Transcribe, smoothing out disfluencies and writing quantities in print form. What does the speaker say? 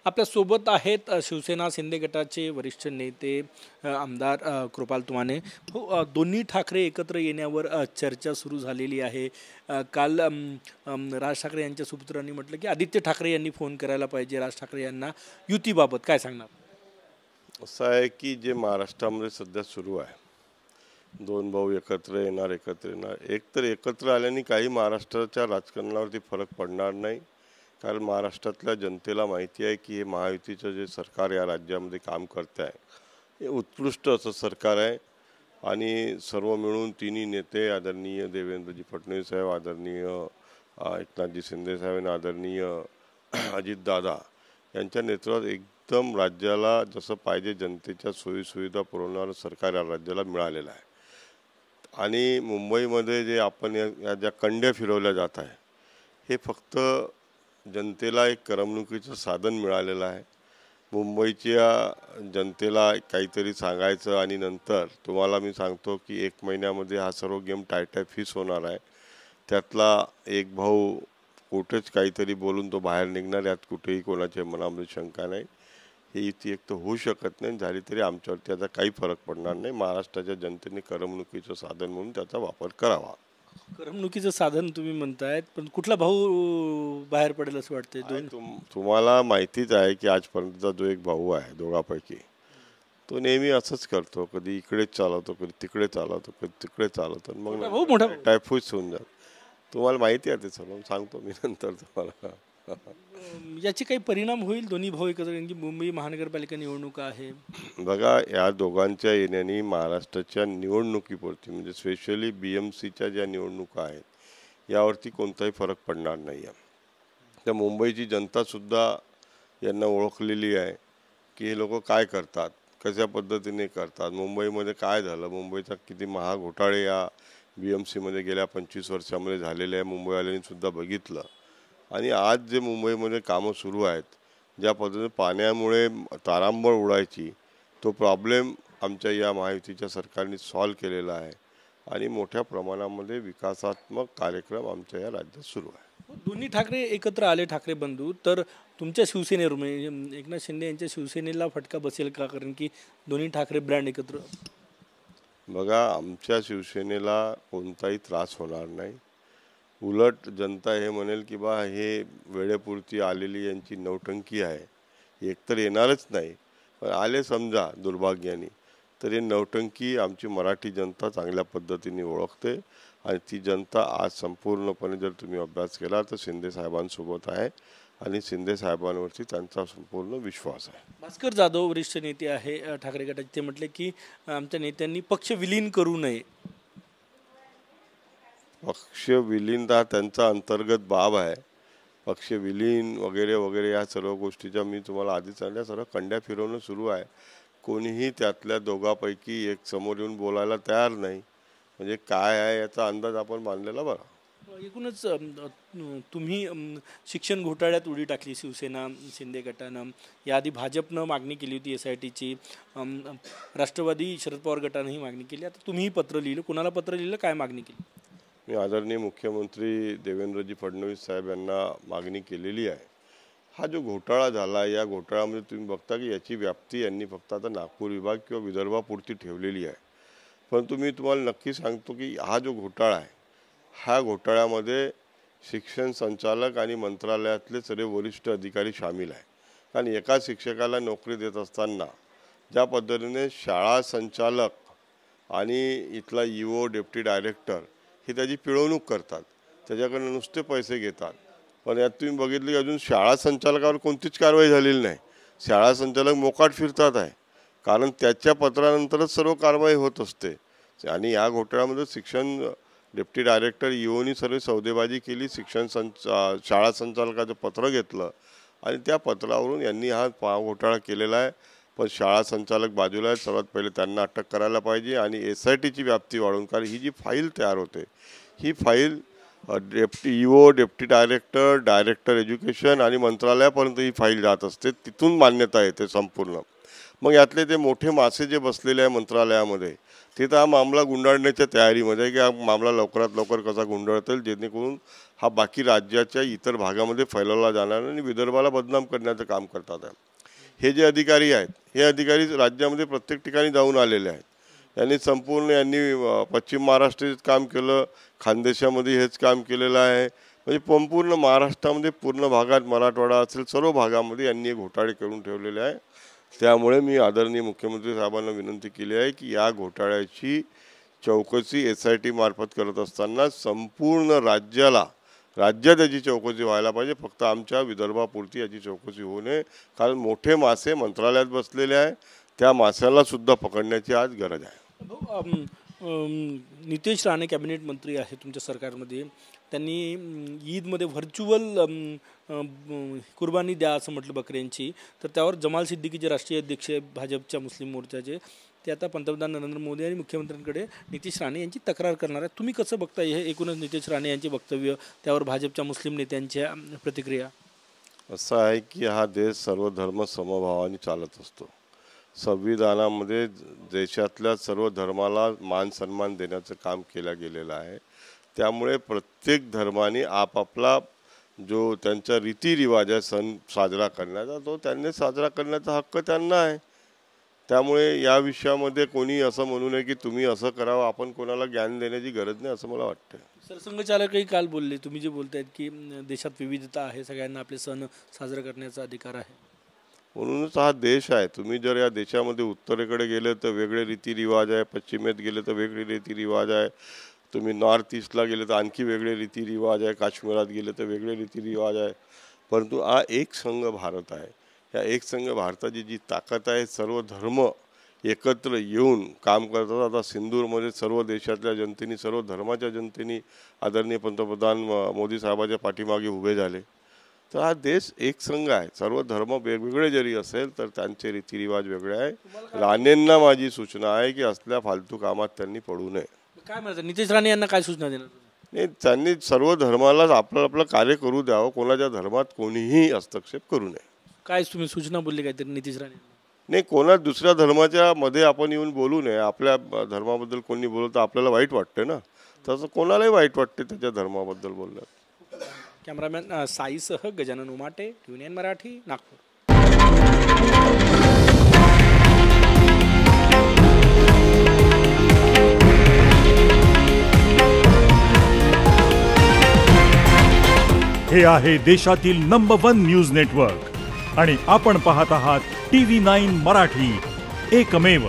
आपल्या सोबत आहेत शिवसेना शिंदे गटाचे वरिष्ठ नेते आमदार कृपाल तुमाने. हो, दोन्ही ठाकरे एकत्र येण्यावर चर्चा सुरू झालेली आहे. काल राज ठाकरे यांच्या सुपुत्रांनी म्हटलं की आदित्य ठाकरे यांनी फोन करायला पाहिजे राज ठाकरे यांना युतीबाबत. काय सांगणार? असं आहे की जे महाराष्ट्रामध्ये सध्या सुरू आहे, दोन भाऊ एकत्र येणार. एक तर एकत्र आल्याने काही महाराष्ट्राच्या राजकारणावरती फरक पडणार नाही, कारण महाराष्ट्रातल्या जनतेला माहिती आहे की हे महायुतीचं जे सरकार या राज्यामध्ये काम करत आहे हे उत्कृष्ट असं सरकार आहे. आणि सर्व मिळून तिन्ही नेते आदरणीय देवेंद्रजी फडणवीस साहेब, आदरणीय एकनाथजी शिंदे साहेब आणि आदरणीय अजितदादा यांच्या नेतृत्वात एकदम राज्याला जसं पाहिजे जनतेच्या सोयीसुविधा पुरवणारं सरकार या राज्याला मिळालेलं आहे. आणि मुंबईमध्ये जे आपण या ज्या कंड्या फिरवल्या जात आहे हे फक्त जनतेला एक करमणुकीचं साधन मिळालेलं आहे. मुंबईच्या जनतेला काहीतरी सांगायचं आणि नंतर तुम्हाला मी सांगतो की 1 महिन्यामध्ये हा सर्व गेम टाय फिस होणार आहे. त्यातला एक भाऊ कुठेच काहीतरी बोलून तो बाहेर निघणार, यात कुठेही कोणाच्या मनामध्ये शंका नाही. ही युती एक तर होऊ शकत नाही, झाली तरी आमच्यावरती याचा काही फरक पडणार नाही. महाराष्ट्राच्या जनतेने करमणुकीचं साधन म्हणून त्याचा वापर करावा. करमणुकीचं साधन तुम्ही म्हणतायत, पण कुठला भाऊ बाहेर पडेल असं वाटतंय? तुम्हाला माहितीच आहे की आजपर्यंतचा जो एक भाऊ आहे दोघांपैकी, तो नेहमी असंच करतो, कधी इकडेच चालवतो, कधी तिकडे चालवतो, कधी तिकडे चालवतो, मग टायफॉइड होऊन जात. तुम्हाला माहिती आहे ते सर्व, सांगतो मी नंतर तुम्हाला. याचे काही परिणाम होईल दोन्ही भाऊ एकत्र, कारण की मुंबई महानगरपालिका निवडणूक आहे. बघा, या दोघांच्या येण्याने महाराष्ट्राच्या निवडणुकीपुरती म्हणजे स्पेशली BMCच्या ज्या निवडणुका आहेत यावरती कोणताही फरक पडणार नाही आहे. त्या मुंबईची जनतासुद्धा यांना ओळखलेली आहे की हे लोक काय करतात, कशा पद्धतीने करतात, मुंबईमध्ये काय झालं, मुंबईचा किती महाघोटाळे या BMCमध्ये गेल्या 25 वर्षामध्ये झालेले आहे, मुंबईवाल्यांनी सुद्धा बघितलं. आणि आज जे मुंबईमध्ये कामं सुरू आहेत, ज्या पद्धतीने पाण्यामुळे तारांबळ उडायची, तो प्रॉब्लेम आमच्या या महायुतीच्या सरकारने सॉल्व केलेला आहे. आणि मोठ्या प्रमाणामध्ये विकासात्मक कार्यक्रम आमच्या या राज्यात सुरू आहे. दोन्ही ठाकरे एकत्र आले, ठाकरे बंधू, तर तुमच्या शिवसेनेवर म्हणजे एकनाथ शिंदे यांच्या शिवसेनेला फटका बसेल का? कारण की दोन्ही ठाकरे ब्रँड एकत्र. बघा, आमच्या शिवसेनेला कोणताही त्रास होणार नाही. उलट जनता हे म्हणेल की बा हे वेळेपुरती आलेली यांची नौटंकी आहे, एकतर येणारच नाही, पण आले समजा दुर्भाग्याने, तर हे नौटंकी आमची मराठी जनता चांगल्या पद्धतीने ओळखते. आणि ती जनता आज संपूर्णपणे जर तुम्ही अभ्यास केला तर शिंदे साहेबांसोबत आहे आणि शिंदे साहेबांवरती त्यांचा संपूर्ण विश्वास आहे. भास्कर जाधव वरिष्ठ नेते आहे ठाकरे गटाचे, ते म्हटले की आमच्या नेत्यांनी पक्ष विलीन करू नये. पक्ष विलीन हा त्यांचा अंतर्गत बाब आहे. पक्ष विलीन वगैरे वगैरे या सर्व गोष्टीच्या मी तुम्हाला आधीच सांगितल्या, सर्व कंड्या फिरवणं सुरू आहे. कोणीही त्यातल्या दोघांपैकी एक समोर येऊन बोलायला तयार नाही. म्हणजे काय आहे याचा अंदाज आपण बांधलेला बरा. एकूणच तुम्ही शिक्षण घोटाळ्यात उडी टाकली शिवसेना शिंदे गटानं. याआधी भाजपनं मागणी केली होती SITची, राष्ट्रवादी शरद पवार गटानंही मागणी केली. आता तुम्हीही पत्र लिहिलं, कोणाला पत्र लिहिलं, काय मागणी केली? मी आदरणीय मुख्यमंत्री देवेंद्रजी फडणवीस साहेब यांना मागणी केलेली आहे. हा जो घोटाळा झाला, या घोटाळ्यामध्ये तुम्ही बघता की याची व्याप्ती यांनी फक्त आता नागपूर विभाग किंवा विदर्भापुरती ठेवलेली आहे. परंतु मी तुम्हाला नक्की सांगतो की हा जो घोटाळा आहे, ह्या घोटाळ्यामध्ये शिक्षण संचालक आणि मंत्रालयातले सर्व वरिष्ठ अधिकारी सामील आहे. कारण एका शिक्षकाला नोकरी देत असताना ज्या पद्धतीने शाळा संचालक आणि इथला EO डेप्टी डायरेक्टर हे त्याची पिळवणूक करतात, त्याच्याकडनं नुसते पैसे घेतात. पण यात तुम्ही बघितलं की अजून शाळा संचालकावर कोणतीच कारवाई झालेली नाही. शाळा संचालक मोकाट फिरतात आहे, कारण त्याच्या पत्रानंतरच सर्व कारवाई होत असते. आणि या घोटाळ्यामध्ये शिक्षण डेप्टी डायरेक्टर EOनी सर्व सौदेबाजी केली. शाळा संचालकाचं पत्र घेतलं आणि त्या पत्रावरून यांनी हा घोटाळा केलेला आहे. पण शाळा संचालक बाजूला आहे, सर्वात पहिले त्यांना अटक करायला पाहिजे आणि SITची व्याप्ती वाढवून, कारण ही जी फाईल तयार होते ही file EO deputy director, director education आणि मंत्रालयापर्यंत ही फाईल जात असते, तिथून मान्यता येते संपूर्ण. मग यातले ते मोठे मासे जे बसलेले आहे मंत्रालयामध्ये, ते तर हा मामला गुंडाळण्याच्या तयारीमध्ये आहे की हा मामला लवकरात लवकर कसा गुंडाळता येईल जेणेकरून हा बाकी राज्याच्या इतर भागामध्ये फैलवला जाणार आणि विदर्भाला बदनाम करण्याचं काम करतात आहे. हे जे अधिकारी आहेत हे अधिकारी राज्यामध्ये प्रत्येक ठिकाणी जाऊन आलेले आहेत. यांनी पश्चिम महाराष्ट्रात काम केलं, खानदेशामध्ये हेच काम केलेलं आहे. म्हणजे संपूर्ण महाराष्ट्रामध्ये पूर्ण भागात मराठवाडा असेल सर्व भागामध्ये यांनी घोटाळे करून ठेवलेले आहे. त्यामुळे मी आदरणीय मुख्यमंत्री साहेबांना विनंती केली आहे की या घोटाळ्याची चौकशी SIT मार्फत करत असताना संपूर्ण राज्यात याची चौकशी व्हायला पाहिजे. फक्त आमच्या विदर्भापुरती याची चौकशी होऊ नये, कारण मोठे मासे मंत्रालयात बसलेले आहे. त्या माशाला सुद्धा पकडण्याची आज गरज आहे. नितेश राणे कॅबिनेट मंत्री आहे तुमच्या सरकारमध्ये. त्यांनी ईदमध्ये व्हर्च्युअल कुर्बानी द्या असं म्हटलं बकऱ्यांची. तर त्यावर जमाल सिद्दीकी जे राष्ट्रीय अध्यक्ष भाजपच्या मुस्लिम मोर्चाचे ते आता पंतप्रधान नरेंद्र मोदी आणि मुख्यमंत्र्यांकडे नितेश राणे यांची तक्रार करणार आहे. तुम्ही कसं बघता हे एकूणच नितेश राणे यांचे वक्तव्य, त्यावर भाजपच्या मुस्लिम नेत्यांच्या प्रतिक्रिया? असं आहे की हा देश सर्व धर्म समभावाने चालत असतो. संविधानामध्ये देशातल्या सर्व धर्माला मान सन्मान देण्याचं काम केलं गेलेलं आहे. त्यामुळे प्रत्येक धर्माने आपापला जो त्यांचा रीतिरिवाज आहे सण साजरा करण्याचा तो त्यांनी साजरा करण्याचा हक्क त्यांना आहे. त्यामुळे या विषयामध्ये कोणी असं म्हणू नये की तुम्ही असं करावं, आपण कोणाला ज्ञान देण्याची गरज नाही असं मला वाटतं. सरसंघचालकही काल बोलले, तुम्ही जे बोलतायत की देशात विविधता आहे, सगळ्यांना आपले सण साजरा करण्याचा अधिकार आहे. म्हणूनच हा देश आहे. तुम्ही जर या देशामध्ये उत्तरेकडे गेले तर वेगळे रीतिरिवाज आहे, पश्चिमेत गेले तर वेगळे रीतिरिवाज आहे, तुम्ही नॉर्थ ईस्टला गेले तर आणखी वेगळे रीतिरिवाज आहे, काश्मीरात गेले तर वेगळे रीतिरिवाज आहे. परंतु हा एक संघ भारत आहे. या एक संघ भारताची जी ताकद आहे, सर्व धर्म एकत्र येऊन काम करतात. आता सिंदूरमध्ये सर्व देशातल्या जनतेने, सर्व धर्माच्या जनतेने आदरणीय पंतप्रधान मोदी साहेबांच्या पाठीमागे उभे झाले. तर हा देश एक संघ आहे. सर्व धर्म वेगवेगळे जरी असेल तर त्यांचे रीतिरिवाज वेगळे आहे. राणेंना माझी सूचना आहे की असल्या फालतू कामात त्यांनी पडू नये. काय म्हणतात नितेश राणे यांना काय सूचना देणार? नाही, त्यांनी सर्व धर्माला आपलं कार्य करू द्यावं. कोणाच्या धर्मात कोणीही हस्तक्षेप करू नये. काय तुम्ही सूचना बोलली काहीतरी नितेश राणे? नाही, कोणा दुसऱ्या धर्माच्या मध्ये आपण येऊन बोलू नये. आपल्या धर्माबद्दल कोणी बोललं तर आपल्याला वाईट वाटते ना, तसं कोणालाही वाईट वाटते त्याच्या धर्माबद्दल बोललं. कॅमेरामॅन साईसह गजानन उमाटे, TVNN मराठी, नागपूर. हे आहे देशातील नंबर 1 न्यूज नेटवर्क आणि आपण पाहत आहात TV9 मराठी, एकमेव.